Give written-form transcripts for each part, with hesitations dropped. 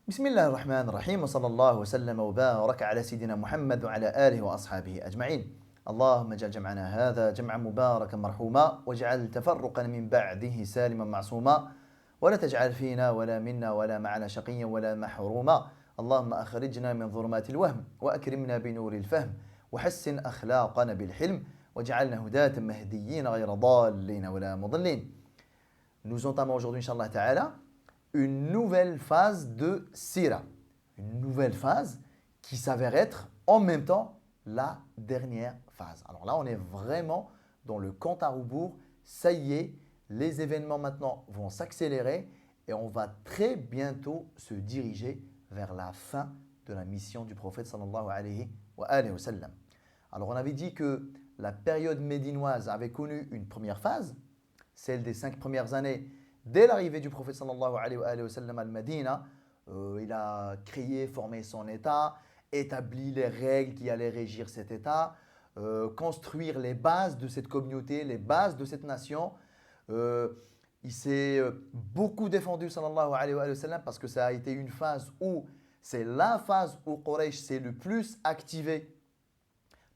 بسم الله الرحمن الرحيم وصلى الله وسلم وبارك على سيدنا محمد وعلى آله وأصحابه أجمعين. اللهم اجعل جمعنا هذا جمعا مباركا مرحوما واجعل تفرقا من بعده سالما معصوما ولا تجعل فينا ولا منا ولا معنا شقيا ولا محروما. اللهم أخرجنا من ظلمات الوهم وأكرمنا بنور الفهم وحسن أخلاقنا بالحلم واجعلنا هداة مهديين غير ضالين ولا مضلين. Nous entamons aujourd'hui, Inch'Allah Ta'ala, une nouvelle phase de Sira. Une nouvelle phase qui s'avère être en même temps la dernière phase. Alors là, on est vraiment dans le compte à rebours. Ça y est, les événements maintenant vont s'accélérer et on va très bientôt se diriger vers la fin de la mission du prophète sallallahu alayhi wa sallam. Alors on avait dit que la période médinoise avait connu une première phase, celle des 5 premières années. Dès l'arrivée du prophète sallallahu alayhi wa sallam à Medina, il a créé, formé son État, établi les règles qui allaient régir cet État, construire les bases de cette communauté, les bases de cette nation. Il s'est beaucoup défendu sallallahu alayhi wa sallam parce que ça a été une phase où c'est la phase où Quraysh s'est le plus activé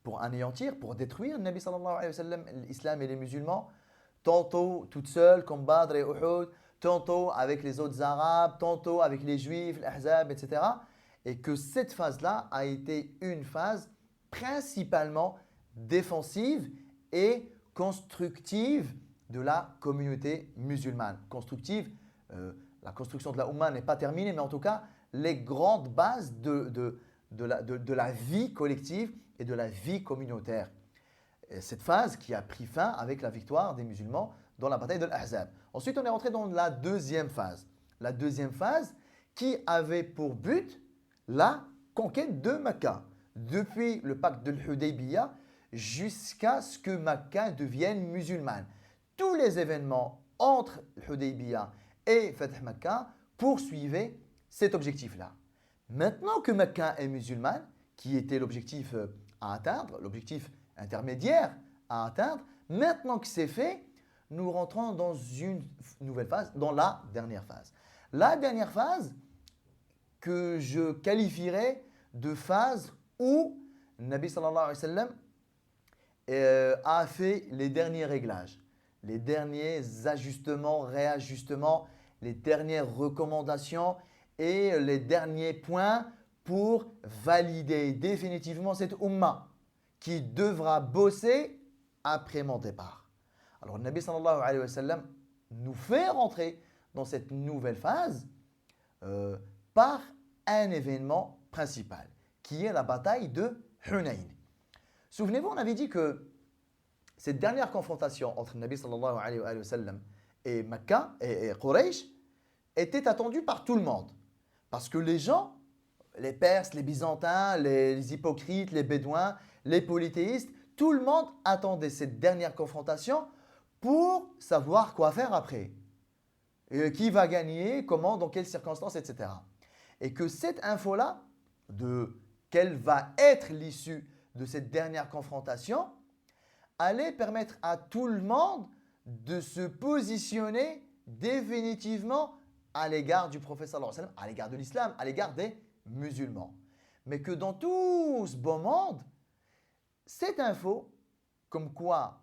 pour anéantir, pour détruire le Nabi sallallahu alayhi wa sallam, l'islam et les musulmans. Tantôt toute seule comme Badr et Uhud, tantôt avec les autres Arabes, tantôt avec les Juifs, l'Ahzab, etc. Et que cette phase-là a été une phase principalement défensive et constructive de la communauté musulmane. Constructive, la construction de la Oumma n'est pas terminée, mais en tout cas, les grandes bases de la vie collective et de la vie communautaire. Cette phase qui a pris fin avec la victoire des musulmans dans la bataille de l'Ahzab. Ensuite, on est rentré dans la deuxième phase. La deuxième phase qui avait pour but la conquête de Mecca. Depuis le pacte de l'Hudaybiyah jusqu'à ce que Mecca devienne musulmane. Tous les événements entre l'Hudaybiyah et Fath Mecca poursuivaient cet objectif-là. Maintenant que Mecca est musulmane, qui était l'objectif à atteindre, l'objectif intermédiaire à atteindre, maintenant que c'est fait, nous rentrons dans une nouvelle phase, dans la dernière phase. La dernière phase que je qualifierais de phase où Nabi sallallahu alayhi wa sallam a fait les derniers réglages, les derniers ajustements, réajustements, les dernières recommandations et les derniers points pour valider définitivement cette Ummah qui devra bosser après mon départ. Alors, le Nabi sallallahu alayhi wa sallam nous fait rentrer dans cette nouvelle phase par un événement principal, qui est la bataille de Hunayn. Souvenez-vous, on avait dit que cette dernière confrontation entre le Nabi sallallahu alayhi wa sallam et Mecca et Quraysh était attendue par tout le monde. Parce que les gens, les Perses, les Byzantins, les hypocrites, les Bédouins, les polythéistes, tout le monde attendait cette dernière confrontation pour savoir quoi faire après. Et qui va gagner, comment, dans quelles circonstances, etc. Et que cette info-là, de quelle va être l'issue de cette dernière confrontation, allait permettre à tout le monde de se positionner définitivement à l'égard du prophète sallallahu alayhi wa sallam, à l'égard de l'islam, à l'égard des musulmans. Mais que dans tout ce beau monde, cette info, comme quoi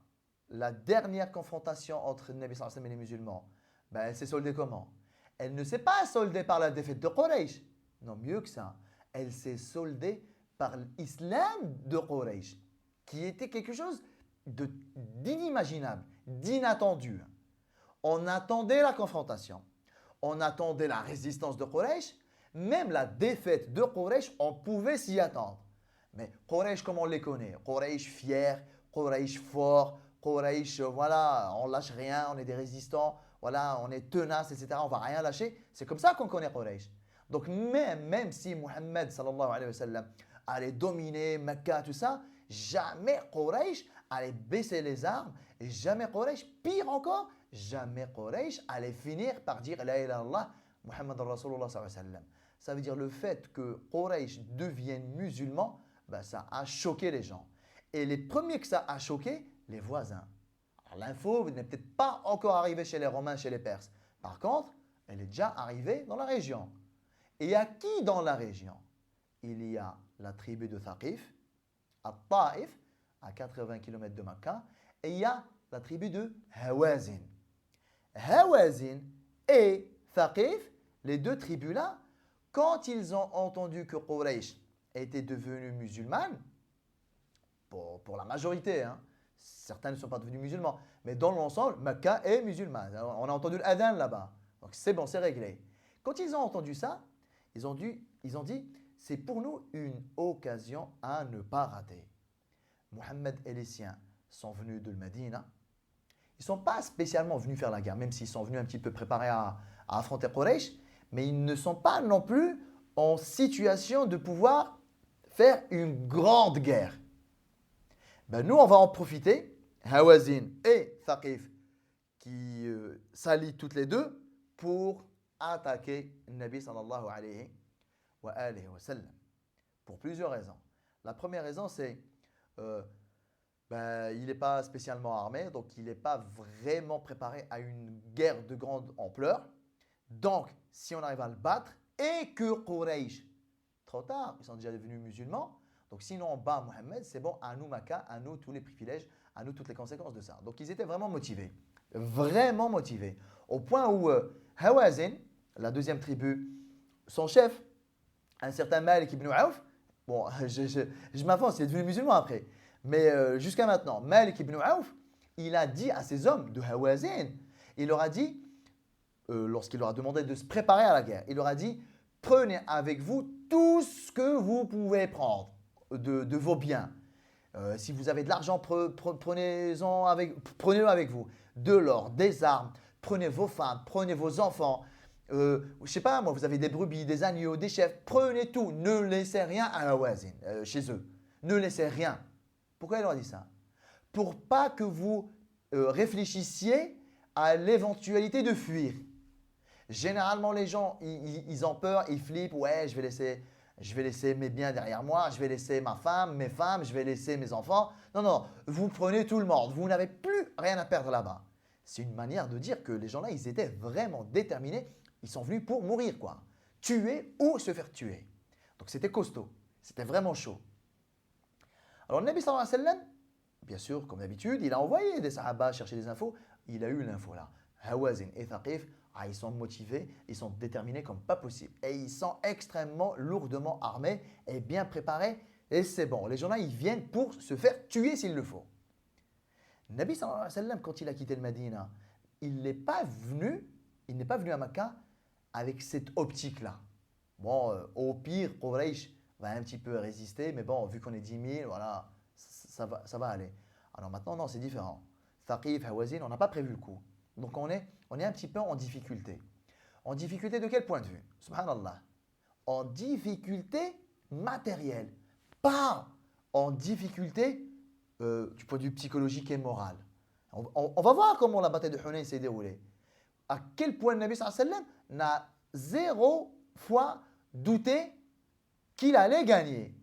la dernière confrontation entre le Nabi sallallahu alayhi wa sallam et les musulmans, elle s'est soldée comment? Elle ne s'est pas soldée par la défaite de Quraysh. Non, mieux que ça. Elle s'est soldée par l'islam de Quraysh, qui était quelque chose d'inimaginable, d'inattendu. On attendait la confrontation. On attendait la résistance de Quraysh. Même la défaite de Quraysh, on pouvait s'y attendre. Mais Quraysh, comme on les connaît, Quraysh fier, Quraysh fort, Quraysh, voilà, on lâche rien, on est des résistants, voilà, on est tenace, etc. On va rien lâcher. C'est comme ça qu'on connaît Quraysh. Donc même si Muhammad sallallahu alayhi wa sallam allait dominer Mecca, tout ça, jamais Quraysh allait baisser les armes et jamais Quraysh, pire encore, jamais Quraysh allait finir par dire la ilaha illallah Muhammad Rasulullah sallallahu alayhi wa sallam. Ça veut dire le fait que Quraysh devienne musulman, ça a choqué les gens. Et les premiers que ça a choqué, les voisins. Alors l'info n'est peut-être pas encore arrivée chez les Romains, chez les Perses. Par contre, elle est déjà arrivée dans la région. Et il y a qui dans la région? Il y a la tribu de Thaqif, à Taïf, à 80 km de Mecca, et il y a la tribu de Hawazin. Hawazin et Thaqif, les deux tribus-là, quand ils ont entendu que Quraysh était devenue musulmane, pour la majorité, hein, certains ne sont pas devenus musulmans, mais dans l'ensemble, Mecca est musulmane. On a entendu l'adhan là-bas, donc c'est bon, c'est réglé. Quand ils ont entendu ça, ils ont dit, c'est pour nous une occasion à ne pas rater. Mohammed et les siens sont venus de Médina. Ils ne sont pas spécialement venus faire la guerre, même s'ils sont venus un petit peu préparés à affronter Quraysh, mais ils ne sont pas non plus en situation de pouvoir faire une grande guerre. Ben nous, on va en profiter, Hawazin et Thaqif, qui s'allient toutes les deux pour attaquer le Nabi sallallahu alayhi wa sallam. Pour plusieurs raisons. La première raison, c'est il n'est pas spécialement armé, donc il n'est pas vraiment préparé à une guerre de grande ampleur. Donc, si on arrive à le battre et que Quraysh, trop tard, ils sont déjà devenus musulmans, donc sinon on bat Mohammed, c'est bon, à nous Makkah, à nous tous les privilèges, à nous toutes les conséquences de ça. Donc ils étaient vraiment motivés, au point où Hawazin, la deuxième tribu, son chef, un certain Malik ibn Auf, bon, je m'avance, il est devenu musulman après, mais jusqu'à maintenant, Malik ibn Auf, il a dit à ses hommes de Hawazin, il leur a dit, lorsqu'il leur a demandé de se préparer à la guerre, il leur a dit, prenez avec vous tout ce que vous pouvez prendre de vos biens. Si vous avez de l'argent, prenez-le avec vous. De l'or, des armes, prenez vos femmes, prenez vos enfants. Je ne sais pas, moi, vous avez des brebis, des agneaux, des chèvres, prenez tout. Ne laissez rien à Hawazin, chez eux. Ne laissez rien. Pourquoi il leur a dit ça? Pour pas que vous réfléchissiez à l'éventualité de fuir. Généralement, les gens, ils ont peur, ils flippent. Ouais, je vais laisser mes biens derrière moi, je vais laisser ma femme, mes femmes, je vais laisser mes enfants. Non, non, vous prenez tout le monde. Vous n'avez plus rien à perdre là-bas. C'est une manière de dire que les gens-là, ils étaient vraiment déterminés. Ils sont venus pour mourir, quoi. Tuer ou se faire tuer. Donc, c'était costaud. C'était vraiment chaud. Alors, le Nabi sallallahu alayhi wa sallam, bien sûr, comme d'habitude, il a envoyé des sahaba chercher des infos. Il a eu l'info là. Hawazin et Thaqif, ils sont motivés, ils sont déterminés comme pas possible. Et ils sont extrêmement lourdement armés et bien préparés. Et c'est bon, les gens-là, ils viennent pour se faire tuer s'il le faut. Nabi sallallahu alayhi wa sallam, quand il a quitté le Médina, il n'est pas venu à Mecca avec cette optique-là. Bon, au pire, Quraysh va un petit peu résister, mais bon, vu qu'on est 10 000, voilà, ça va aller. Alors maintenant, non, c'est différent. Thaqif, Hawazin, on n'a pas prévu le coup. Donc on est un petit peu en difficulté. En difficulté de quel point de vue? Subhanallah. En difficulté matérielle. Pas en difficulté du point de vue psychologique et moral. On va voir comment la bataille de Hunayn s'est déroulée. À quel point le Nabi sallallahu alayhi wa sallam n'a zéro fois douté qu'il allait gagner.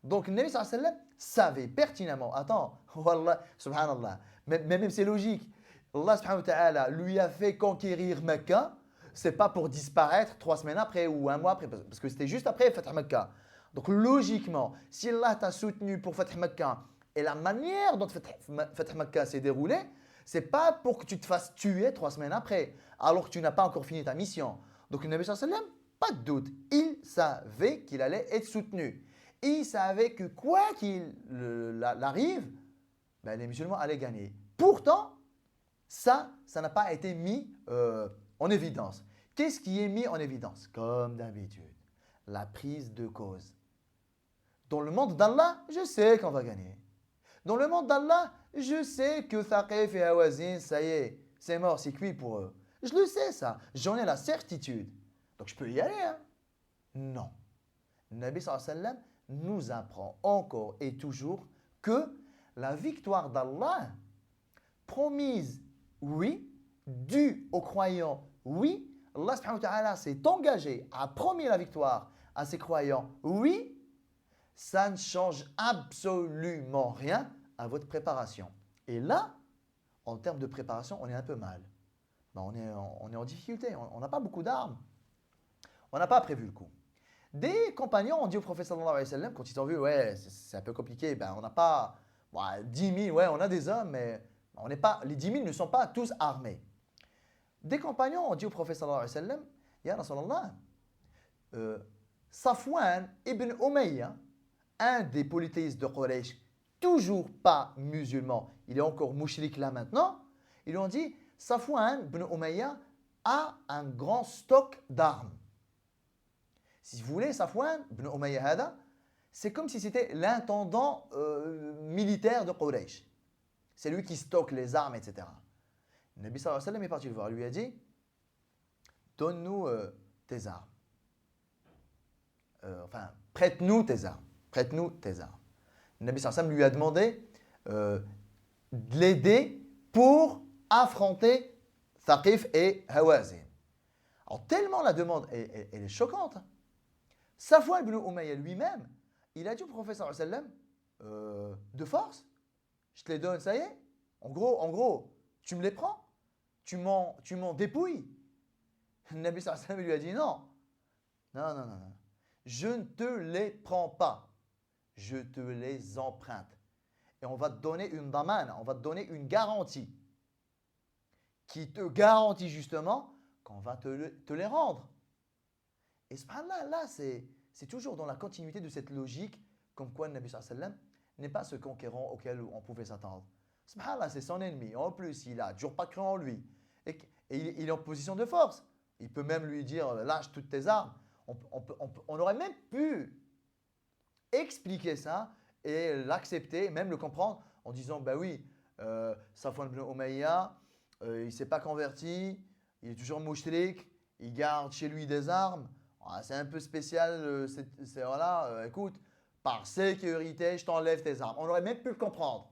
Donc le Nabi sallallahu alayhi wa sallam savait pertinemment. Attends, wallah, subhanallah. Mais même c'est logique. Allah subhanahu wa ta'ala lui a fait conquérir Mecca, c'est pas pour disparaître 3 semaines après ou 1 mois après, parce que c'était juste après Fath Mecca. Donc logiquement, si Allah t'a soutenu pour Fath Mecca et la manière dont Fath Mecca s'est déroulé, c'est pas pour que tu te fasses tuer 3 semaines après, alors que tu n'as pas encore fini ta mission. Donc le Nabi sallallahu alayhi wa sallam, pas de doute, il savait qu'il allait être soutenu. Il savait que quoi qu'il arrive, les musulmans allaient gagner. Pourtant, ça n'a pas été mis en évidence. Qu'est-ce qui est mis en évidence? Comme d'habitude, la prise de cause. Dans le monde d'Allah, je sais qu'on va gagner. Dans le monde d'Allah, je sais que Thaqif et Hawazin, ça y est, c'est mort, c'est cuit pour eux. Je le sais ça, j'en ai la certitude. Donc je peux y aller, hein? Non. Le Nabi sallallahu alayhi wa sallam nous apprend encore et toujours que la victoire d'Allah, promise, oui, due aux croyants, oui, Allah subhanahu wa ta'ala s'est engagé à promettre la victoire à ses croyants, oui, ça ne change absolument rien à votre préparation. Et là, en termes de préparation, on est un peu mal. On est en difficulté, on n'a pas beaucoup d'armes. On n'a pas prévu le coup. Des compagnons ont dit au prophète sallallahu alayhi wa sallam, quand ils ont vu, ouais, c'est un peu compliqué, ben, on n'a pas 10 000, ouais, on a des hommes, mais on n'est pas, les 10 000 ne sont pas tous armés. Des compagnons ont dit au prophète sallallahu alayhi wa sallam, Ya Rasulallah, Safwan ibn Umayya, un des polythéistes de Quraysh, toujours pas musulman, il est encore mouchrik là maintenant, ils lui ont dit, Safwan ibn Umayya a un grand stock d'armes. Si vous voulez, Safwan ibn Umayya hada, c'est comme si c'était l'intendant militaire de Quraysh. C'est lui qui stocke les armes, etc. Le Nabi sallallahu alayhi wa sallam est parti le voir, il lui a dit, donne-nous tes armes. Enfin, prête-nous tes armes. Prête-nous tes armes. Le Nabi sallallahu alayhi wa sallam lui a demandé de l'aider pour affronter Thaqif et Hawazin. Alors, tellement la demande elle est choquante. Safwan ibn Umayya lui-même, il a dit au prophète sallallahu alayhi wa sallam, de force, je te les donne, ça y est. En gros, tu me les prends, tu m'en dépouilles. Le Nabi sallallahu alayhi wa sallam lui a dit non. Non. Je ne te les prends pas. Je te les emprunte. Et on va te donner une damane, on va te donner une garantie qui te garantit justement qu'on va te les rendre. Et subhanallah, là, c'est toujours dans la continuité de cette logique comme quoi le Nabi sallallahu alayhi wa sallam n'est pas ce conquérant auquel on pouvait s'attendre. Subhanallah, c'est son ennemi. En plus, il n'a toujours pas cru en lui. Et il est en position de force. Il peut même lui dire, lâche toutes tes armes. On aurait même pu expliquer ça et l'accepter, même le comprendre en disant, bah oui, Safwan ibn Umayya, il ne s'est pas converti, il est toujours mouchrik, il garde chez lui des armes. C'est un peu spécial, voilà, écoute, par sécurité, je t'enlève tes armes. On aurait même pu le comprendre.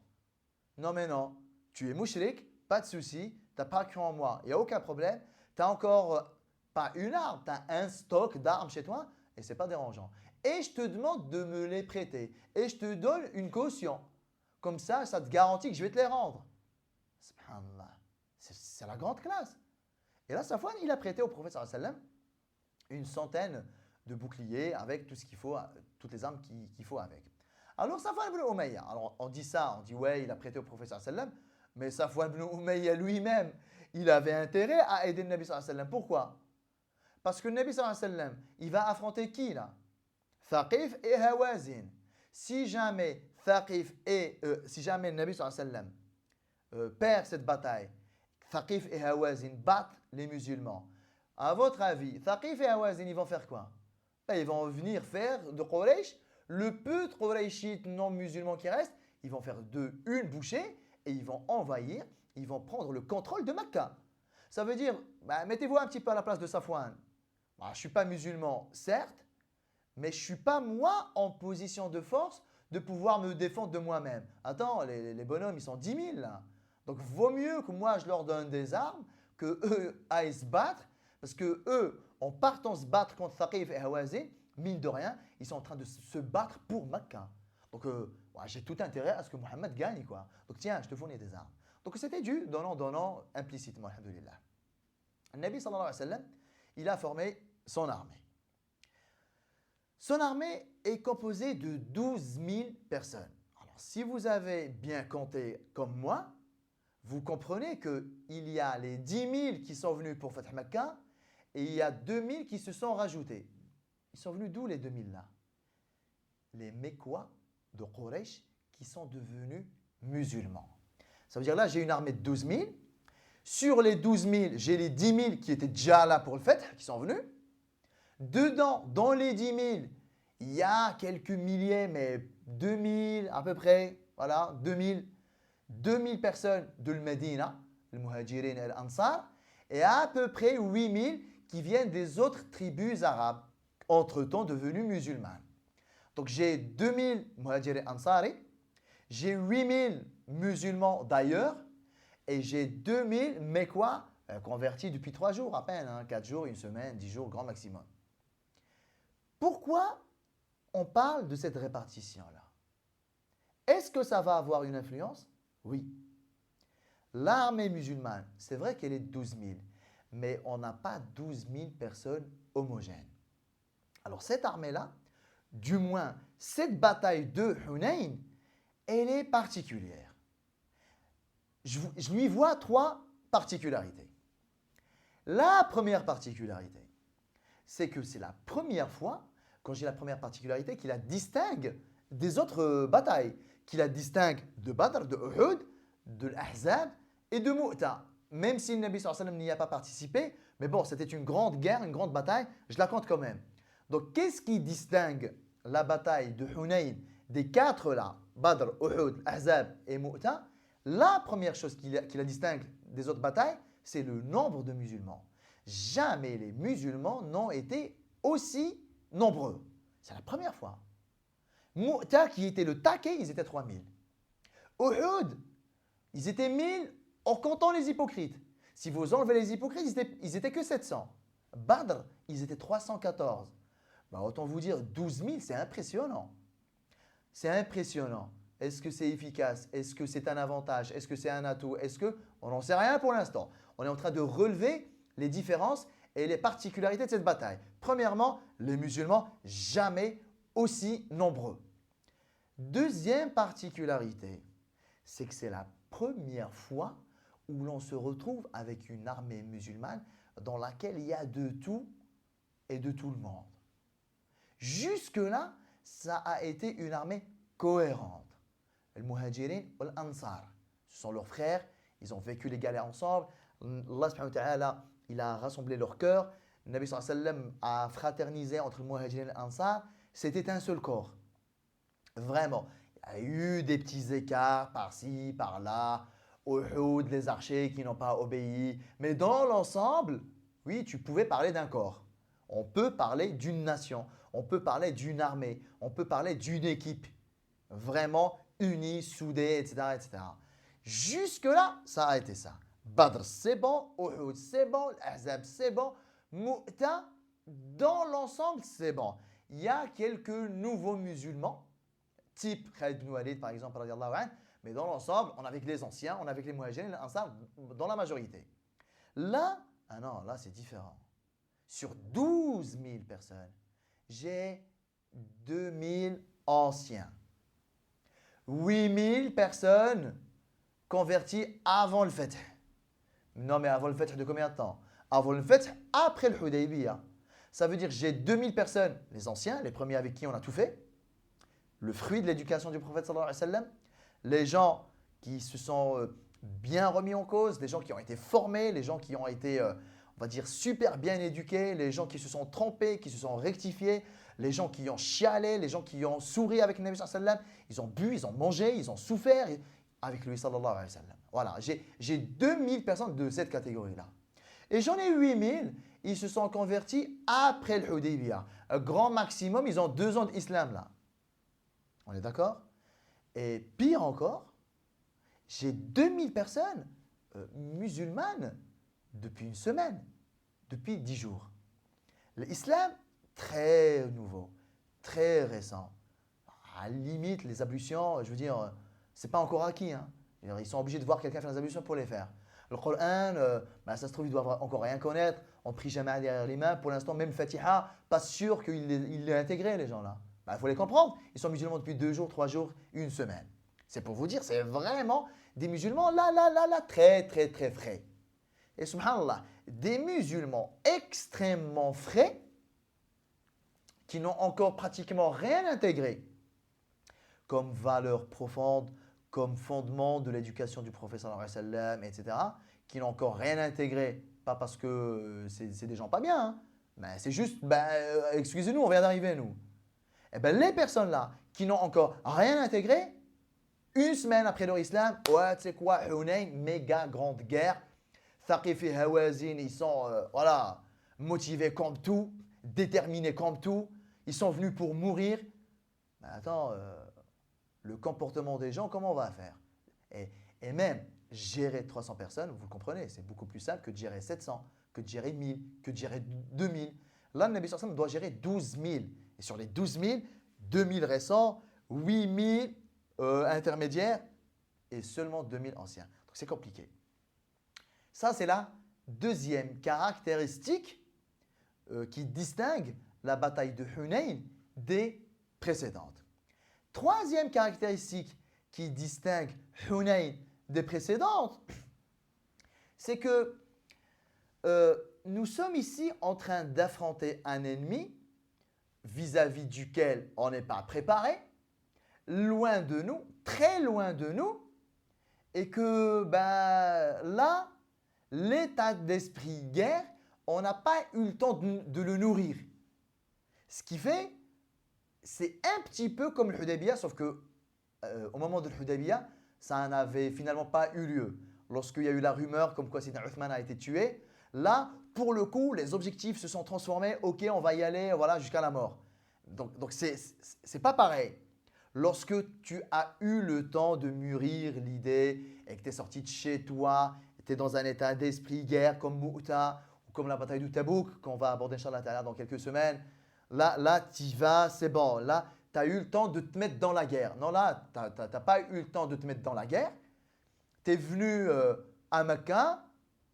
Non mais non, tu es mouchrik, pas de souci, tu n'as pas cru en moi, il n'y a aucun problème. Tu n'as encore pas une arme, tu as un stock d'armes chez toi et ce n'est pas dérangeant. Et je te demande de me les prêter et je te donne une caution. Comme ça te garantit que je vais te les rendre. Subhanallah, c'est la grande classe. Et là, Safwan, il a prêté au prophète sallallahu alayhi wa sallam une centaine de boucliers avec tout ce qu'il faut, toutes les armes qu'il faut avec. Alors Safwan ibn Umayya, alors on dit ça, on dit ouais, il a prêté au prophète sallallahu alayhi wa sallam, mais Safwan ibn Umayya lui-même, il avait intérêt à aider le Nabi sallallahu alayhi wa sallam. Pourquoi? Parce que le Nabi sallallahu alayhi wa sallam, il va affronter qui là? Thaqif et Hawazin. Si jamais le Nabi sallallahu alayhi wa sallam perd cette bataille, Thaqif et Hawazin battent les musulmans. À votre avis, Thaqif et Hawazin, ils vont faire quoi? Ils vont venir faire de Quraysh, le peu de Qurayshites non musulmans qui restent, ils vont faire une bouchée et ils vont envahir, ils vont prendre le contrôle de Mecca. Ça veut dire, mettez-vous un petit peu à la place de Safwan. Je ne suis pas musulman, certes, mais je ne suis pas moi en position de force de pouvoir me défendre de moi-même. Attends, les bonhommes, ils sont 10 000 là. Donc, vaut mieux que moi, je leur donne des armes, qu'eux aillent se battre, parce que eux, en partant se battre contre Thaqif et Hawazin, mine de rien, ils sont en train de se battre pour Mecca. Donc, j'ai tout intérêt à ce que Mohammed gagne, quoi. Donc, tiens, je te fournis des armes. Donc, c'était du donnant implicitement, alhamdoulilah. Le Nabi sallallahu alayhi wa sallam, il a formé son armée. Son armée est composée de 12 000 personnes. Alors, si vous avez bien compté comme moi, vous comprenez qu'il y a les 10 000 qui sont venus pour Fath Mecca et il y a 2 000 qui se sont rajoutés. Ils sont venus d'où les 2 000 là? Les Mécois de Quraysh qui sont devenus musulmans. Ça veut dire là, j'ai une armée de 12 000. Sur les 12 000, j'ai les 10 000 qui étaient déjà là pour le Fath, qui sont venus. Dedans, dans les 10 000, il y a quelques milliers, mais 2 000 à peu près, voilà, 2 000. 2 000 personnes de Medina, le Muhajirin et l'Ansar, et à peu près 8 000 qui viennent des autres tribus arabes, entre-temps devenues musulmanes. Donc j'ai 2 000 Muhajirin et Ansari, j'ai 8 000 musulmans d'ailleurs, et j'ai 2 000 Mécois convertis depuis 3 jours à peine, 4 jours, 1 semaine, 10 jours, grand maximum. Pourquoi on parle de cette répartition-là? Est-ce que ça va avoir une influence? Oui. L'armée musulmane, c'est vrai qu'elle est 12 000, mais on n'a pas 12 000 personnes homogènes. Alors cette armée-là, du moins cette bataille de Hunayn, elle est particulière. Je lui vois trois particularités. La première particularité, c'est que c'est la première fois, quand j'ai la première particularité, qu'il la distingue des autres batailles, qu'il la distingue de Badr, de Uhud, de l'Ahzab et de Mu'ta. Même si le Nabi sallallahu alayhi wa sallam n'y a pas participé, mais bon, c'était une grande guerre, une grande bataille, je la compte quand même. Donc, qu'est-ce qui distingue la bataille de Hunayn des quatre là, Badr, Uhud, Ahzab et Mu'ta? La première chose qui la distingue des autres batailles, c'est le nombre de musulmans. Jamais les musulmans n'ont été aussi nombreux. C'est la première fois. Mu'ta, qui était le taquet, ils étaient 3000. Uhud, ils étaient 1000 en comptant les hypocrites. Si vous enlevez les hypocrites, ils étaient que 700. Badr, ils étaient 314. Bah, autant vous dire, 12 000, c'est impressionnant. C'est impressionnant. Est-ce que c'est efficace? Est-ce que c'est un avantage? Est-ce que c'est un atout? Est-ce que... On n'en sait rien pour l'instant. On est en train de relever les différences et les particularités de cette bataille. Premièrement, les musulmans, jamais aussi nombreux. Deuxième particularité, c'est que c'est la première fois où l'on se retrouve avec une armée musulmane dans laquelle il y a de tout et de tout le monde. Jusque-là, ça a été une armée cohérente. Les Muhajirin et les Ansar, ce sont leurs frères, ils ont vécu les galères ensemble. Allah subhanahu wa ta'ala, il a rassemblé leurs cœurs. Le Nabi sallallahu alayhi wa sallam a fraternisé entre les Muhajirin et les Ansar. C'était un seul corps. Vraiment. Il y a eu des petits écarts par-ci, par-là. Uhud, les archers qui n'ont pas obéi. Mais dans l'ensemble, oui, tu pouvais parler d'un corps. On peut parler d'une nation. On peut parler d'une armée. On peut parler d'une équipe. Vraiment unie, soudée, etc., etc. Jusque-là, ça a été ça. Badr, c'est bon. Uhud, c'est bon. Ahzab, c'est bon. Mu'ta, dans l'ensemble, c'est bon. Il y a quelques nouveaux musulmans, type Khalid ibn Walid par exemple, radiallahu anhu, mais dans l'ensemble, on est avec les anciens, on est avec les Muhajirin, les Ansar, dans la majorité. Là, ah non, là c'est différent. Sur 12 000 personnes, j'ai 2 000 anciens. 8 000 personnes converties avant le Fath. Non, mais avant le Fath de combien de temps? Avant le Fath, après le Hudaybiyah. Ça veut dire que j'ai 2 000 personnes, les anciens, les premiers avec qui on a tout fait, le fruit de l'éducation du prophète sallallahu alayhi wa sallam, les gens qui se sont bien remis en cause, les gens qui ont été formés, les gens qui ont été, on va dire, super bien éduqués, les gens qui se sont trompés, qui se sont rectifiés, les gens qui ont chialé, les gens qui ont souri avec le Nabi sallallahu alayhi wa sallam, ils ont bu, ils ont mangé, ils ont souffert avec lui sallallahu alayhi wa sallam. Voilà, j'ai 2000 personnes de cette catégorie-là. Et j'en ai 8000, ils se sont convertis après le Hudaybiyah. Grand maximum, ils ont 2 ans d'islam là. On est d'accord? Et pire encore, j'ai 2000 personnes musulmanes depuis une semaine, depuis 10 jours. L'islam, très nouveau, très récent. À la limite, les ablutions, je veux dire, c'est pas encore acquis. Hein. Ils sont obligés de voir quelqu'un faire les ablutions pour les faire. Le Coran, ça se trouve, ils doivent encore rien connaître. On prie jamais derrière les mains. Pour l'instant, même Fatiha, pas sûr qu'il l'ait intégré, les gens là. Il faut les comprendre. Ils sont musulmans depuis 2 jours, 3 jours, une semaine. C'est pour vous dire, c'est vraiment des musulmans là, très, très, très frais. Et subhanallah, des musulmans extrêmement frais qui n'ont encore pratiquement rien intégré comme valeur profonde, comme fondement de l'éducation du prophète sallallahu alayhi wa sallam, etc., qui n'ont encore rien intégré, pas parce que c'est des gens pas bien, hein, mais c'est juste, excusez-nous, on vient d'arriver, nous. Eh bien, les personnes-là qui n'ont encore rien intégré, une semaine après leur islam, ouais, tu sais quoi, Hunayn, méga grande guerre, Thaqif et Hawazin, ils sont, motivés comme tout, déterminés comme tout, ils sont venus pour mourir. Mais attends, le comportement des gens, comment on va faire? Et même gérer 300 personnes, vous le comprenez, c'est beaucoup plus simple que de gérer 700, que de gérer 1000, que de gérer 2000. Là, le Nabi sallallahu alayhi wa sallam doit gérer 12 000. Et sur les 12 000, 2 000 récents, 8 000 intermédiaires et seulement 2 000 anciens. Donc c'est compliqué. Ça, c'est la deuxième caractéristique qui distingue la bataille de Hunayn des précédentes. Troisième caractéristique qui distingue Hunayn des précédentes, c'est que nous sommes ici en train d'affronter un ennemi vis-à-vis duquel on n'est pas préparé, loin de nous, très loin de nous, et que là, l'état d'esprit guerre, on n'a pas eu le temps de le nourrir. Ce qui fait, c'est un petit peu comme le Hudaybiyah, sauf que au moment de Hudaybiyah, ça n'avait finalement pas eu lieu. Lorsqu'il y a eu la rumeur comme quoi Sidna Uthman a été tué, là, pour le coup, les objectifs se sont transformés. Ok, on va y aller, voilà, jusqu'à la mort. Donc c'est pas pareil. Lorsque tu as eu le temps de mûrir l'idée et que tu es sorti de chez toi, tu es dans un état d'esprit guerre comme Mu'ta ou comme la bataille de Tabouk qu'on va aborder Inch'Allah dans quelques semaines, là tu y vas, c'est bon. Là, tu as eu le temps de te mettre dans la guerre. Non, là, tu n'as pas eu le temps de te mettre dans la guerre. Tu es venu à Mecca,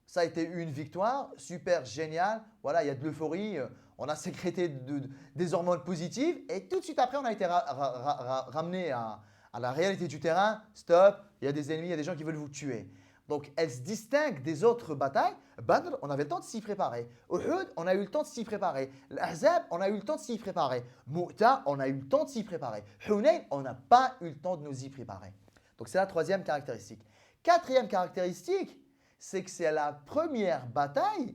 ça a été une victoire, super génial. Voilà, il y a de l'euphorie, on a sécrété des hormones positives et tout de suite après, on a été ramené à la réalité du terrain. Stop, il y a des ennemis, il y a des gens qui veulent vous tuer. Donc, elle se distingue des autres batailles. Badr, on avait le temps de s'y préparer. Uhud, on a eu le temps de s'y préparer. L'Ahzab, on a eu le temps de s'y préparer. Mu'ta, on a eu le temps de s'y préparer. Hunayn, on n'a pas eu le temps de nous y préparer. Donc, c'est la troisième caractéristique. Quatrième caractéristique, c'est que c'est la première bataille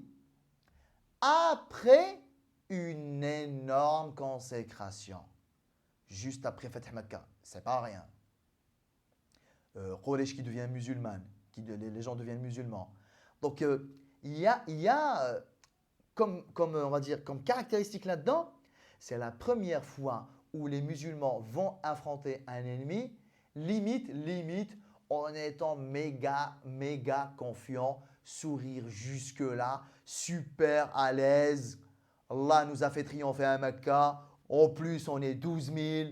après une énorme consécration. Juste après Fath Makkah, c'est pas rien. Quraysh qui devient musulmane, les gens deviennent musulmans. Donc il y a comme on va dire, comme caractéristique là-dedans, c'est la première fois où les musulmans vont affronter un ennemi, limite, en étant méga confiant, sourire jusque-là, super à l'aise. Allah nous a fait triompher à Mecca. En plus, on est 12 000.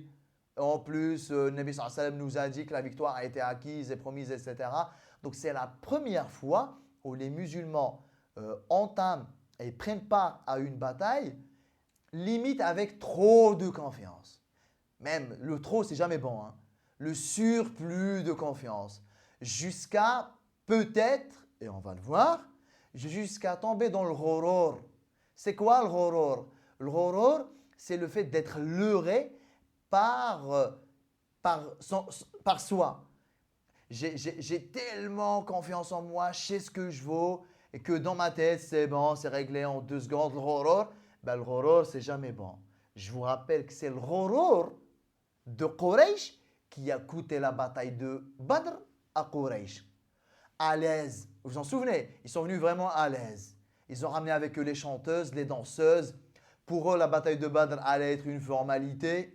En plus, Nabi sallallahu alayhi wa sallam nous a dit que la victoire a été acquise et promise, etc. Donc, c'est la première fois où les musulmans entament et prennent part à une bataille, limite avec trop de confiance. Même le trop, c'est jamais bon, hein. Le surplus de confiance. Jusqu'à peut-être, et on va le voir, jusqu'à tomber dans le ghurur. C'est quoi le ghurur? Le ghurur, c'est le fait d'être leurré par soi. J'ai tellement confiance en moi, je sais ce que je vaux, et que dans ma tête, c'est bon, c'est réglé en 2 secondes. Le ghurur, c'est jamais bon. Je vous rappelle que c'est le ghurur de Quraysh qui a coûté la bataille de Badr à Quraysh. À l'aise, vous vous en souvenez? Ils sont venus vraiment à l'aise. Ils ont ramené avec eux les chanteuses, les danseuses. Pour eux, la bataille de Badr allait être une formalité.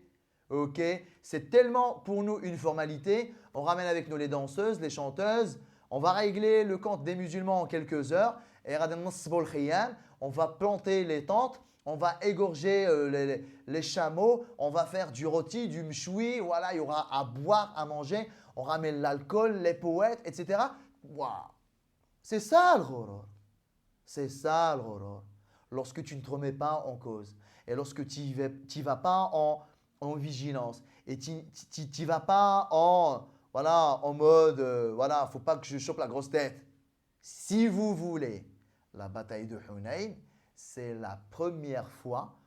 Ok, c'est tellement pour nous une formalité. On ramène avec nous les danseuses, les chanteuses. On va régler le compte des musulmans en quelques heures. Et on va planter les tentes. On va égorger les chameaux. On va faire du rôti, du mchoui. Voilà, il y aura à boire, à manger. On ramène l'alcool, les poètes, etc. Waouh! C'est ça le ghurur. C'est ça le ghurur. Lorsque tu ne te remets pas en cause et lorsque tu n'y vas pas en vigilance et tu n'y vas pas en mode voilà, faut pas que je chope la grosse tête. Si vous voulez, la bataille de Hunayn, c'est la première fois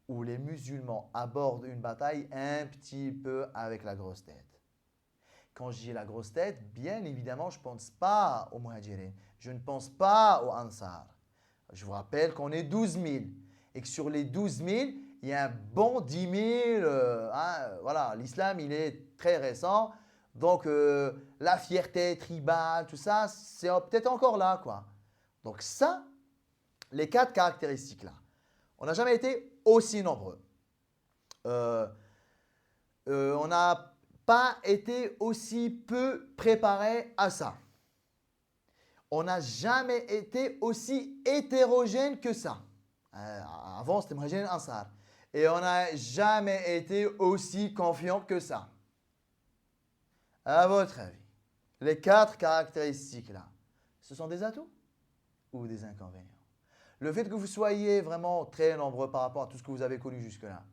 où les musulmans abordent une bataille un petit peu avec la grosse tête. Quand je dis la grosse tête, bien évidemment, je ne pense pas aux muhajirin, je ne pense pas aux ansar. Je vous rappelle qu'on est 12 000 et que sur les 12 000, il y a un bon 10 000. Voilà, l'islam, il est très récent. Donc, la fierté tribale, tout ça, c'est peut-être encore là, quoi. Donc ça, les 4 caractéristiques-là. On n'a jamais été aussi nombreux. On n'a pas été aussi peu préparé à ça. On n'a jamais été aussi hétérogène que ça. Avant, c'était Muhajirin Ansar. Et on n'a jamais été aussi confiant que ça. À votre avis, les 4 caractéristiques-là, ce sont des atouts ou des inconvénients? Le fait que vous soyez vraiment très nombreux par rapport à tout ce que vous avez connu jusque-là,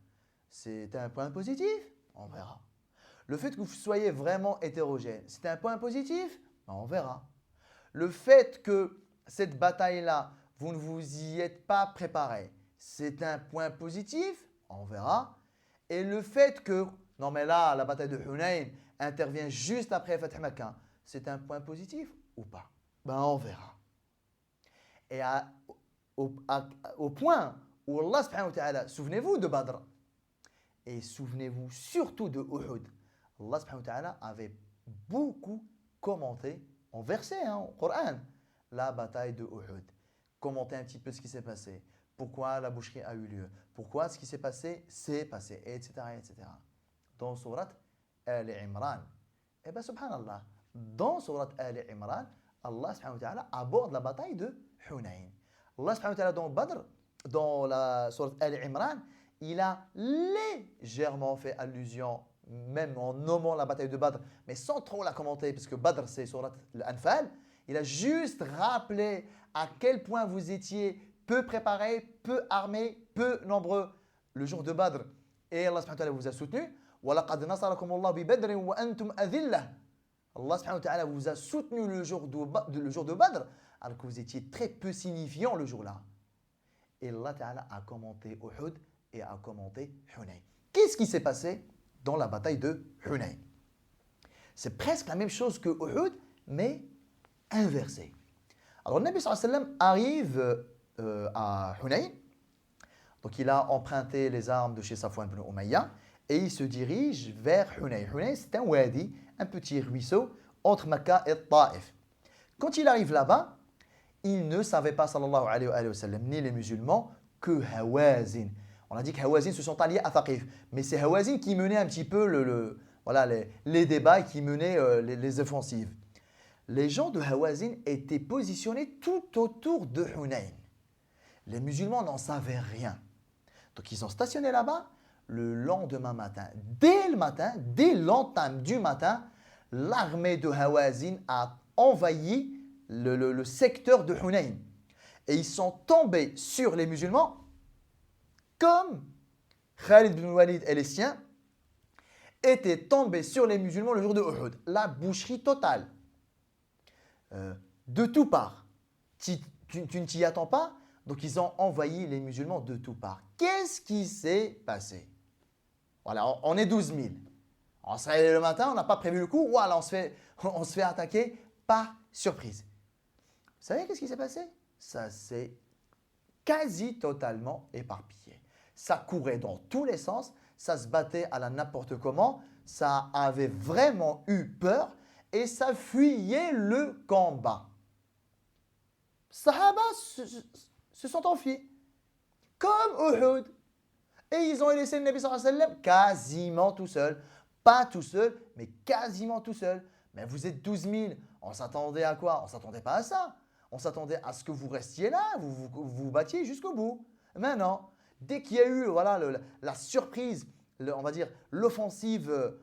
c'est un point positif? On verra. Le fait que vous soyez vraiment hétérogène, c'est un point positif? On verra. Le fait que cette bataille-là, vous ne vous y êtes pas préparé, c'est un point positif? On verra. Et le fait que, non mais là, la bataille de Hunayn intervient juste après Fath Makkah, c'est un point positif ou pas? On verra. Et au point où Allah subhanahu wa ta'ala, souvenez-vous de Badr, et souvenez-vous surtout de Uhud, Allah subhanahu wa ta'ala avait beaucoup commenté en versets, au Coran, la bataille de Uhud. Commenter un petit peu ce qui s'est passé, pourquoi la boucherie a eu lieu, pourquoi ce qui s'est passé, etc., etc. Dans Surat Al-Imran. Et bien, subhanallah, dans Surat Al-Imran, Allah subhanahu wa ta'ala aborde la bataille de Hunayn. Allah subhanahu wa ta'ala dans Badr, dans la Surat Al-Imran, il a légèrement fait allusion, même en nommant la bataille de Badr, mais sans trop la commenter, parce que Badr c'est Surat Al-Anfal. Il a juste rappelé à quel point vous étiez peu préparés, peu armés, peu nombreux le jour de Badr. Et Allah subhanahu wa ta'ala vous a soutenu. وَلَقَدْ نَصَرَكُمُ اللَّهُ بِبَدْرٍ وَأَنْتُمْ أَذِلَّةٌ. Allah subhanahu wa ta'ala vous a soutenu le jour de Badr, alors que vous étiez très peu signifiant le jour-là. Et Allah ta'ala a commenté Uhud et a commenté Hunayn. Qu'est-ce qui s'est passé dans la bataille de Hunayn? C'est presque la même chose que Uhud, mais inversé. Alors, le Nabi sallallahu alayhi wa sallam arrive à Hunayn. Donc, il a emprunté les armes de chez Safwan ibn Umayya et il se dirige vers Hunayn. Hunayn, c'est un wadi, un petit ruisseau entre Makkah et Taif. Quand il arrive là-bas, il ne savait pas, sallallahu alayhi wa sallam, ni les musulmans, que Hawazin. On a dit que Hawazin se sont alliés à Thaqif, mais c'est Hawazin qui menait un petit peu les débats et qui menait les offensives. Les gens de Hawazin étaient positionnés tout autour de Hunayn. Les musulmans n'en savaient rien. Donc ils ont stationné là-bas. Le lendemain matin, dès l'entame du matin, l'armée de Hawazin a envahi le secteur de Hunayn. Et ils sont tombés sur les musulmans comme Khalid bin Walid et les siens étaient tombés sur les musulmans le jour de Uhud. La boucherie totale. De toutes parts. Tu ne t'y attends pas, donc ils ont envahi les musulmans de toutes parts. Qu'est-ce qui s'est passé? Voilà, on est 12 000. On se réveille le matin, on n'a pas prévu le coup, voilà, on se fait attaquer par surprise. Vous savez qu'est-ce qui s'est passé? Ça s'est quasi totalement éparpillé. Ça courait dans tous les sens, ça se battait à la n'importe comment, ça avait vraiment eu peur et ça fuyait le combat. Sahaba se sont enfuis, comme Uhud. Et ils ont laissé le Nabi sallallahu alayhi wa sallam quasiment tout seul. Pas tout seul, mais quasiment tout seul. Mais vous êtes 12 000. On s'attendait à quoi? On ne s'attendait pas à ça. On s'attendait à ce que vous restiez là, vous battiez jusqu'au bout. Mais non. Dès qu'il y a eu la surprise, on va dire l'offensive,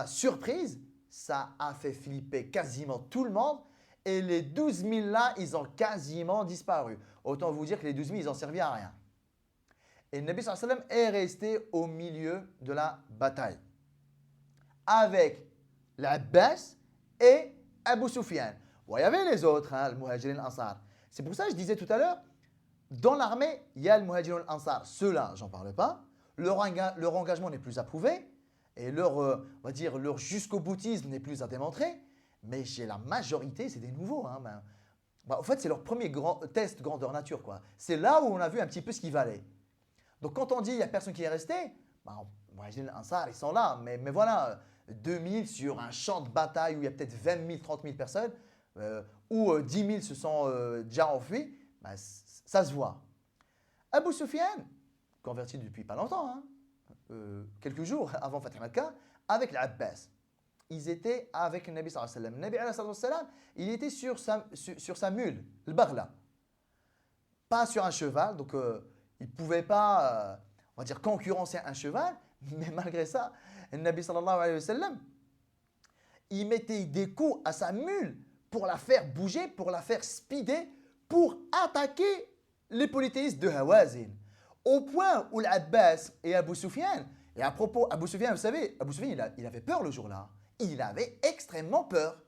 surprise, ça a fait flipper quasiment tout le monde. Et les 12 000 là, ils ont quasiment disparu. Autant vous dire que les 12 000, ils n'ont servi à rien. Et le Nabi sallallahu alayhi wa sallam est resté au milieu de la bataille avec l'Abbas et Abu Sufyan. Bon, il y avait les autres, le Muhajirin al-Ansar. C'est pour ça que je disais tout à l'heure, dans l'armée, il y a le Muhajirin al-Ansar. Ceux-là, j'en parle pas. Leur engagement n'est plus à prouver et leur jusqu'au boutisme n'est plus à démontrer. Mais chez la majorité, c'est des nouveaux. En fait, c'est leur premier grand test grandeur nature, quoi. C'est là où on a vu un petit peu ce qu'ils valaient. Donc quand on dit qu'il n'y a personne qui est resté, Muhajirin al-Ansar, ils sont là. Mais voilà, 2000 sur un champ de bataille où il y a peut-être 20 000, 30 000 personnes, où 10 000 se sont déjà enfuis, ça se voit. Abu Sufyan, converti depuis pas longtemps, quelques jours avant Fath Makkah, avec l'Abbas. Ils étaient avec le Nabi sallallahu alayhi wa sallam. Le Nabi sallallahu alayhi wa sallam, il était sur sa mule, le baghla. Pas sur un cheval, donc il ne pouvait pas, on va dire, concurrencer un cheval, mais malgré ça, le Nabi sallallahu alayhi wa sallam, il mettait des coups à sa mule pour la faire bouger, pour la faire speeder, pour attaquer les polythéistes de Hawazin. Au point où l'Abbas et Abu Sufyan, et à propos, Abu Sufyan, vous savez, Abu Sufyan, il avait peur le jour-là. Il avait extrêmement peur.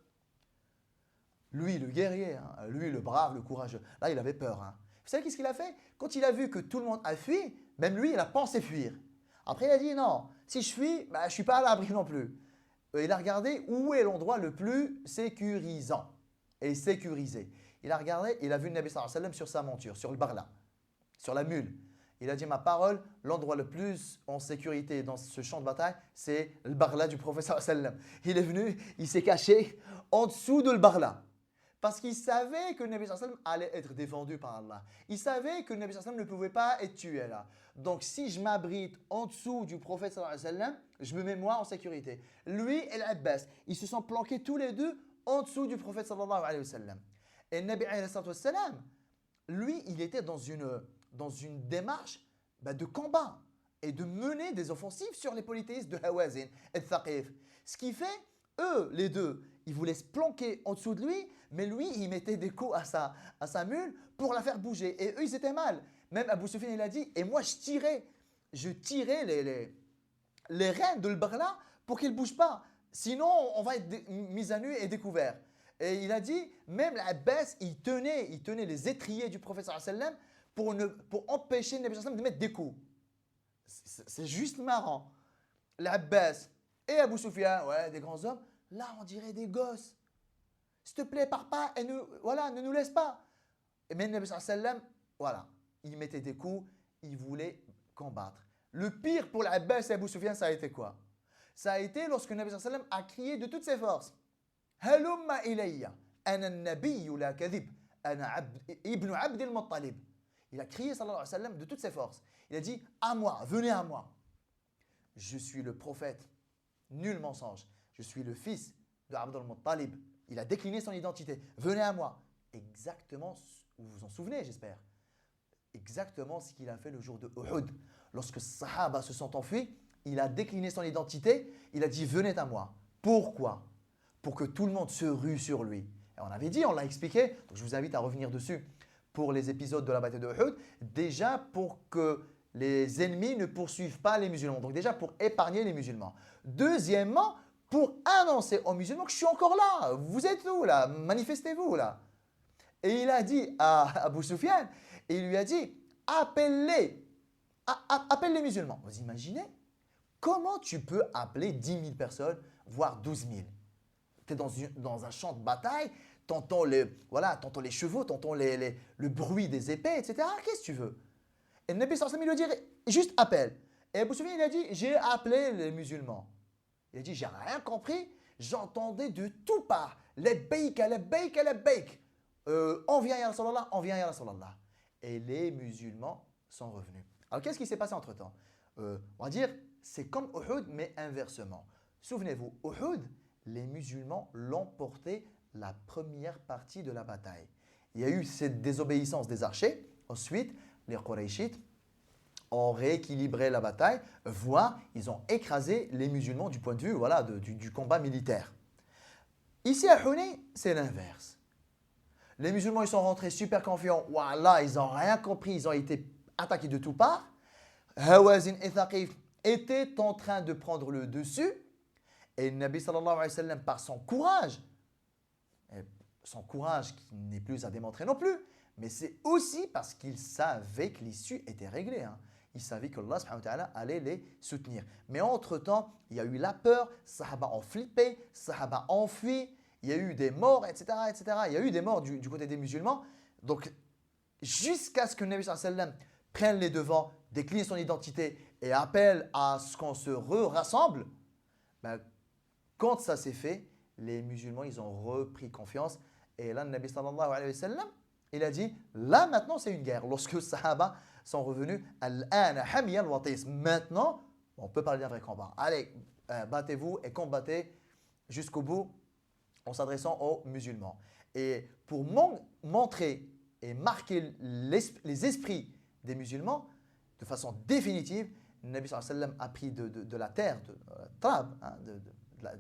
Lui, le guerrier, hein, lui, le brave, le courageux. Là, il avait peur. Hein. Vous savez qu'est-ce qu'il a fait? Quand il a vu que tout le monde a fui, même lui, il a pensé fuir. Après, il a dit non, si je fuis, je ne suis pas à l'abri non plus. Il a regardé où est l'endroit le plus sécurisant et sécurisé. Il a regardé, il a vu le Nabi sallallahu alayhi wa sallam sur sa monture, sur le barla, sur la mule. Il a dit ma parole, l'endroit le plus en sécurité dans ce champ de bataille, c'est le barla du prophète sallallahu alayhi wa sallam. Il est venu, il s'est caché en dessous de le barla. Parce qu'il savait que le Nabi sallallahu alayhi wa sallam allait être défendu par Allah. Il savait que le Nabi sallallahu alayhi wa sallam ne pouvait pas être tué là. Donc si je m'abrite en dessous du prophète sallallahu alayhi wa sallam, je me mets moi en sécurité. Lui et l'Abbas, ils se sont planqués tous les deux en dessous du prophète sallallahu alayhi wa sallam. Et le Nabi alayhi wa sallam, lui, il était dans une démarche de combat et de mener des offensives sur les polythéistes de Hawazin et de Thaqif. Ce qui fait, eux, les deux, ils voulaient se planquer en dessous de lui, mais lui, il mettait des coups à sa mule pour la faire bouger. Et eux, ils étaient mal. Même Abu Sufyan, il a dit, et moi, je tirais les rênes de l'Barla pour qu'il ne bouge pas. Sinon, on va être mis à nu et découvert. Et il a dit, même l'Abbas, il tenait les étriers du prophète sallallahu alayhi wa sallam pour empêcher le Nabi sallallahu alayhi wa sallam de mettre des coups. C'est juste marrant. L'Abbas et Abu Sufyan, ouais, des grands hommes, là, on dirait des gosses. S'il te plaît, pars pas et ne nous laisse pas. Et même le Nabi sallallahu alayhi wa sallam, voilà, il mettait des coups, il voulait combattre. Le pire pour l'Abbas et Abu Sufyan, ça a été quoi? Ça a été lorsque le Nabi sallallahu alayhi wa sallam a crié de toutes ses forces. Halumma ilayya, ana nabiyyu la kadhib, ana ibn Abd al-Muttalib. Il a crié sallallahu alayhi wa sallam de toutes ses forces. Il a dit à moi, venez à moi. Je suis le prophète, nul mensonge. Je suis le fils de Abd al-Muttalib. Il a décliné son identité. Venez à moi. Exactement, vous vous en souvenez, j'espère. Exactement ce qu'il a fait le jour de Uhud. Lorsque les Sahaba se sont enfuis, il a décliné son identité. Il a dit venez à moi. Pourquoi? Pour que tout le monde se rue sur lui. Et on avait dit, on l'a expliqué, donc je vous invite à revenir dessus pour les épisodes de la bataille de Uhud. Déjà pour que les ennemis ne poursuivent pas les musulmans. Donc déjà pour épargner les musulmans. Deuxièmement, pour annoncer aux musulmans que je suis encore là. Vous êtes où là? Manifestez-vous là. Et il a dit à Abu Sufyan, et il lui a dit, appelle les musulmans. Vous imaginez? Comment tu peux appeler 10 000 personnes, voire 12 000? Tu es dans un champ de bataille, t'entends les chevaux, t'entends le bruit des épées, etc. Qu'est-ce que tu veux? Et le Nabi sallallahu alayhi wa sallam, il lui dit, juste appelle. Et Abu Sufyan, il a dit, j'ai appelé les musulmans. Il a dit, j'ai rien compris, j'entendais de tout part, labbaik, labbaik, labbaik. On vient ya Rasulallah, on vient ya Rasulallah. Et les musulmans sont revenus. Alors qu'est-ce qui s'est passé entre-temps? On va dire, c'est comme Uhud, mais inversement. Souvenez-vous, Uhud, les musulmans l'ont porté la première partie de la bataille. Il y a eu cette désobéissance des archers. Ensuite, les Qurayshites ont rééquilibré la bataille, voire ils ont écrasé les musulmans du point de vue du combat militaire. Ici à Hunayn, c'est l'inverse. Les musulmans, ils sont rentrés super confiants. Wallah, ils n'ont rien compris. Ils ont été attaqués de toutes parts. Hawazin et Thaqif étaient en train de prendre le dessus. Et le Nabi sallallahu alayhi wa sallam, par son courage qui n'est plus à démontrer non plus, mais c'est aussi parce qu'il savait que l'issue était réglée. Hein. Il savait que Allah subhanahu wa ta'ala allait les soutenir. Mais entre-temps, il y a eu la peur, Sahaba ont flippé, Sahaba ont fui, il y a eu des morts, etc., etc. Il y a eu des morts du côté des musulmans. Donc, jusqu'à ce que le Nabi sallallahu alayhi wa sallam prenne les devants, décline son identité et appelle à ce qu'on se rassemble, quand ça s'est fait, les musulmans, ils ont repris confiance. Et là, le Nabi sallallahu alayhi wa sallam, il a dit, là maintenant c'est une guerre. Lorsque les Sahaba sont revenus, maintenant, on peut parler d'un vrai combat. Allez, battez-vous et combattez jusqu'au bout en s'adressant aux musulmans. Et pour montrer et marquer les esprits des musulmans, de façon définitive, le Nabi sallallahu alayhi wa sallam a pris de la terre, de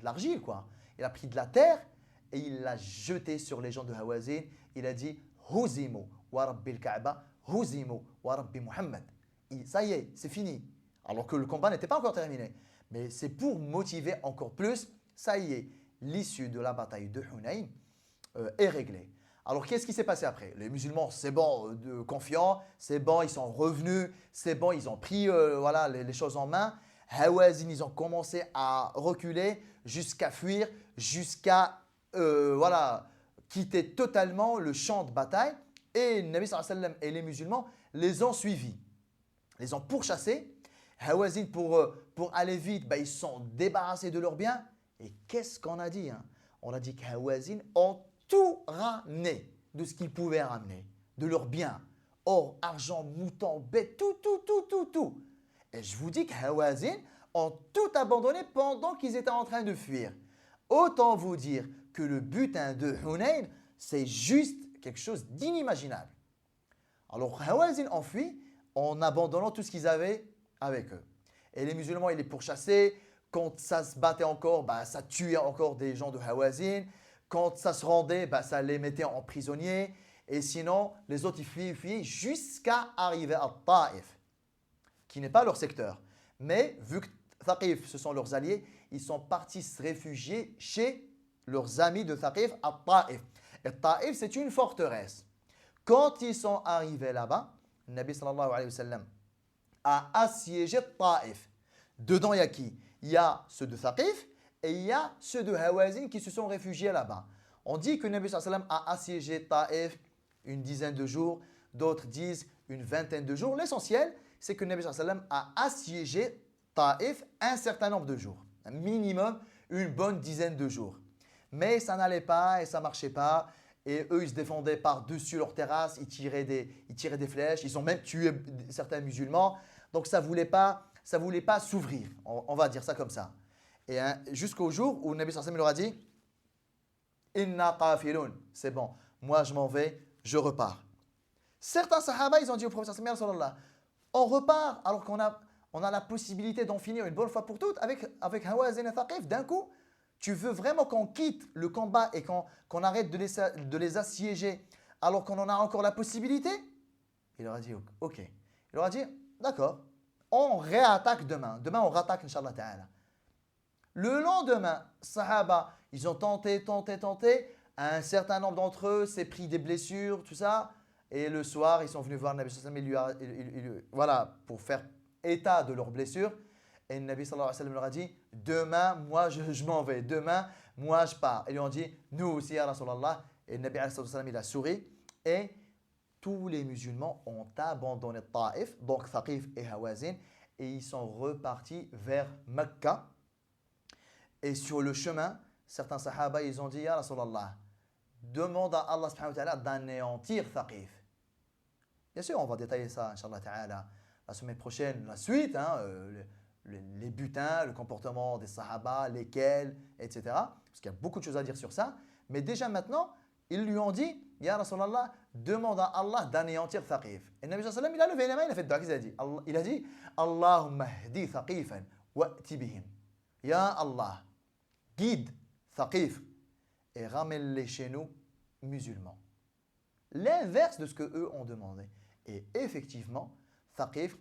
l'argile, quoi. Il a pris de la terre et il l'a jeté sur les gens de Hawazin. Il a dit, Huzimu wa rabbil Kaaba, Huzimu wa rabbi Muhammad. Ça y est, c'est fini. Alors que le combat n'était pas encore terminé. Mais c'est pour motiver encore plus. Ça y est, l'issue de la bataille de Hunayn est réglée. Alors qu'est-ce qui s'est passé après? Les musulmans, c'est bon, confiants, c'est bon, ils sont revenus, c'est bon, ils ont pris voilà, les choses en main. Hawazin, ils ont commencé à reculer jusqu'à fuir, jusqu'à voilà, quitter totalement le champ de bataille. Et le Nabi sallallahu alayhi wa sallam et les musulmans les ont suivis, les ont pourchassés. Hawazin, pour aller vite, ils se sont débarrassés de leurs biens. Et qu'est-ce qu'on a dit, hein? On a dit qu'Hawazin ont tout ramené de ce qu'ils pouvaient ramener, de leurs biens. Or, argent, moutons, bêtes, tout. Et je vous dis qu'Hawazin ont tout abandonné pendant qu'ils étaient en train de fuir. Autant vous dire que le butin de Hunayn, c'est juste quelque chose d'inimaginable. Alors, Hawazin ont fui en abandonnant tout ce qu'ils avaient avec eux. Et les musulmans, ils les pourchassaient. Quand ça se battait encore, ça tuait encore des gens de Hawazin. Quand ça se rendait, ça les mettait en prisonniers. Et sinon, les autres, ils fuyaient jusqu'à arriver à Taïf, qui n'est pas leur secteur. Mais vu que Thaqif, ce sont leurs alliés, ils sont partis se réfugier chez leurs amis de Thaqif à Taïf. Et Taïf, c'est une forteresse. Quand ils sont arrivés là-bas, le Nabi sallallahu alayhi wa sallam a assiégé Taïf. Dedans, il y a qui? Il y a ceux de Thaqif et il y a ceux de Hawazin qui se sont réfugiés là-bas. On dit que le Nabi sallallahu alayhi wa sallam a assiégé Taïf une dizaine de jours, d'autres disent une vingtaine de jours. L'essentiel, c'est que le Nabi sallallahu alayhi wa sallam a assiégé Taïf un certain nombre de jours, un minimum une bonne dizaine de jours. Mais ça n'allait pas et ça ne marchait pas. Et eux, ils se défendaient par-dessus leur terrasse, ils tiraient des flèches, ils ont même tué certains musulmans. Donc ça ne voulait pas s'ouvrir, on va dire ça comme ça. Et jusqu'au jour où le Nabi sallallahu alayhi wa sallam leur a dit « Inna qafilun » c'est bon, moi je m'en vais, je repars. Certains sahaba, ils ont dit au prophète sallallahu alayhi wa sallam « On repart alors qu'on a la possibilité d'en finir une bonne fois pour toutes avec Hawazin et Thaqif d'un coup. Tu veux vraiment qu'on quitte le combat et qu'on arrête de les assiéger alors qu'on en a encore la possibilité ?» Il leur a dit « Ok. » Il leur a dit « D'accord, on réattaque demain. Demain, on rattaque, Inch'Allah Ta'ala. » Le lendemain, Sahaba, ils ont tenté. Un certain nombre d'entre eux s'est pris des blessures, tout ça. Et le soir, ils sont venus voir le Nabi sallallahu alayhi wa sallam voilà, pour faire état de leurs blessures. Et le Nabi sallallahu alayhi wa sallam leur a dit « Demain, moi, je m'en vais. Demain, moi, je pars. » Et ils lui ont dit « Nous aussi, ya Rasulallah. » Et le Nabi sallallahu alayhi wa sallam, il a souri. Et tous les musulmans ont abandonné Taïf, donc Thaqif et Hawazin, et ils sont repartis vers Mecca. Et sur le chemin, certains sahaba, ils ont dit « Ya Rasulallah, demande à Allah subhanahu wa ta'ala d'anéantir Thaqif. » Bien sûr, on va détailler ça, Inch'Allah ta'ala, la semaine prochaine, la suite, les butins, le comportement des sahaba, lesquels, etc. Parce qu'il y a beaucoup de choses à dire sur ça. Mais déjà maintenant, ils lui ont dit « Ya Rasulallah, demande à Allah d'anéantir Thaqif. » Et le Nabi sallallahu alayhi wa sallam, il a levé les mains, il a fait dua. Qu'est-ce qu'il a dit? Allahumma hdi Thaqifan wa'ti bihim. Ya Allah, guide Thaqif et ramène-les chez nous musulmans. L'inverse de ce que eux ont demandé. Et effectivement, Thaqif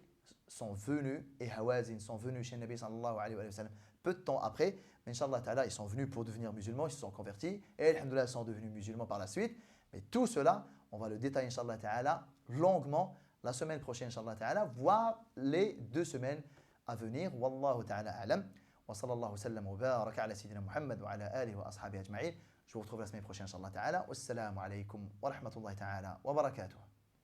sont venus et Hawazin sont venus chez le Nabi sallallahu alayhi wa sallam peu de temps après. Mais Inch'Allah ta'ala, ils sont venus pour devenir musulmans, ils se sont convertis et alhamdoulilah, ils sont devenus musulmans par la suite. Mais tout cela, on va le détailler Inch'Allah ta'ala longuement la semaine prochaine Inch'Allah ta'ala, voire les 2 semaines à venir. Wallahu ta'ala a'lam. Wa sallallahu sallam wa baraka ala sayyidina Muhammad wa ala alihi wa ashabihi ajma'in. Je vous retrouve la semaine prochaine Inch'Allah ta'ala. Wassalamu alaykum wa rahmatullahi ta'ala wa barakatuh.